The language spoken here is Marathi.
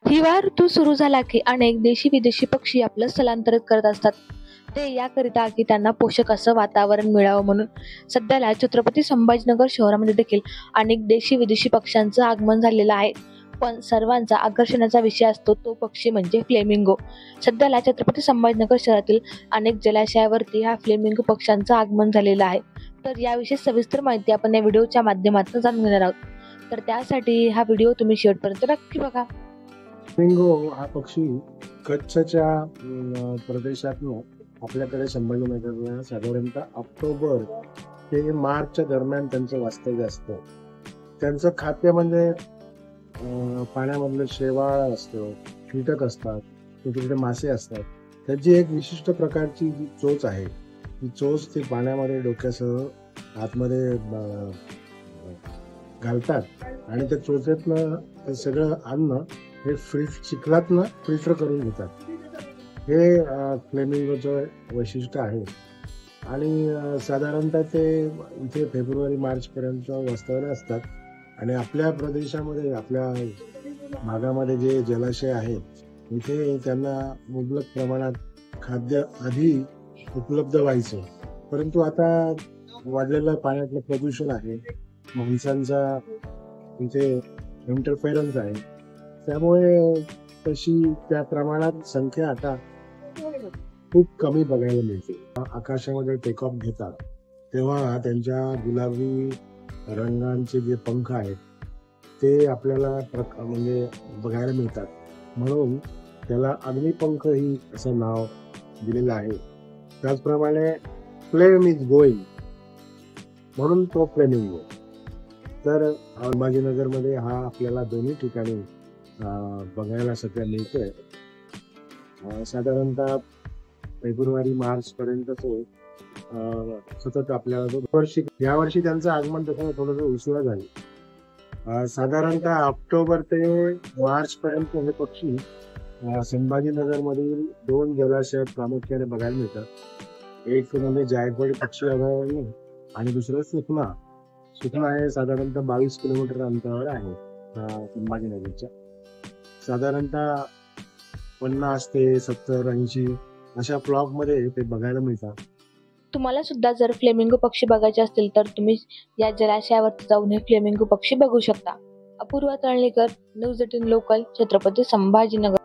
हिवाळा ऋतू सुरू झाला की अनेक देशी विदेशी पक्षी आपलं स्थलांतरित करत असतात. ते याकरिता की त्यांना पोषक असं वातावरण मिळावं म्हणून. सध्याला छत्रपती संभाजीनगर शहरामध्ये देखील अनेक देशी विदेशी पक्ष्यांचं आगमन झालेलं आहे. पण सर्वांचा आकर्षणाचा विषय असतो तो पक्षी म्हणजे फ्लेमिंगो. सध्याला छत्रपती संभाजीनगर शहरातील अनेक जलाशयावरती ह्या फ्लेमिंगो पक्ष्यांचं आगमन झालेलं आहे. तर याविषयी सविस्तर माहिती आपण या व्हिडिओच्या माध्यमातून जाणून घेणार आहोत. तर त्यासाठी हा व्हिडिओ तुम्ही शेवटपर्यंत नक्की बघा. फ्लेमिंगो हा पक्षी कच्छच्या प्रदेशातून आपल्याकडे संभाजीनगरला साधारणतः ऑक्टोबर ते मार्चच्या दरम्यान त्यांचं वास्तव्य असतं. त्यांचं खाद्य म्हणजे पाण्यामधलं शेवाळ असतं, कीटक असतात, छोटे मासे असतात. त्याची एक विशिष्ट प्रकारची जी चोच आहे, ती चोच ते पाण्यामध्ये डोक्यासह आतमध्ये घालतात आणि त्या चोचेतनं ते सगळं अन्न हे चिखलातनं फिल्टर करून घेतात. हे फ्लेमिंगोचं वैशिष्ट्य आहे. आणि साधारणतः ते इथे फेब्रुवारी मार्चपर्यंत वास्तव्याला असतात आणि आपल्या प्रदेशामध्ये आपल्या भागामध्ये जे जलाशय आहेत इथे त्यांना मुबलक प्रमाणात खाद्य आधी उपलब्ध व्हायचं, परंतु आता वाढलेलं पाण्यातलं प्रदूषण आहे, माणसांचा इथे इंटरफेरन्स आहे, त्यामुळे तशी त्या प्रमाणात संख्या आता खूप कमी बघायला मिळते. आकाशामध्ये टेक ऑफ घेतात तेव्हा त्यांच्या गुलाबी रंगांचे जे पंख आहेत ते आपल्याला म्हणजे बघायला मिळतात, म्हणून त्याला अग्निपंख ही असं नाव दिलेलं आहे. त्याचप्रमाणे फ्लेम इज गोईंग म्हणून तो फ्लेमिंगो. तर संभाजीनगरमध्ये हा आपल्याला दोन्ही ठिकाणी बघायला सध्या मिळतोय. साधारणतः फेब्रुवारी मार्च पर्यंत तो सतत आपल्याला यावर्षी त्यांचं आगमन तसं थोडंसं उशिरा झालं. साधारणतः ऑक्टोबर ते मार्च पर्यंत हे पक्षी संभाजीनगरमधील 2 जलाशयात प्रामुख्याने बघायला मिळतात. एक म्हणजे जायकवाडी पक्षी अभयारण्य आणि दुसरं सुखना. सुखना हे साधारणतः 22 किलोमीटर अंतरावर आहे संभाजीनगरच्या. साधारणतः 50 ते 70-80 अशा ब्लॉक मध्ये ते बघायला मिळतात. तुम्हाला सुद्धा जर फ्लेमिंगो पक्षी बघायचे असतील तर तुम्ही या जलाशयावरती जाऊन हे फ्लेमिंगो पक्षी बघू शकता. Apurva Talnikar, News 18 local, Chhatrapati Sambhajinagar.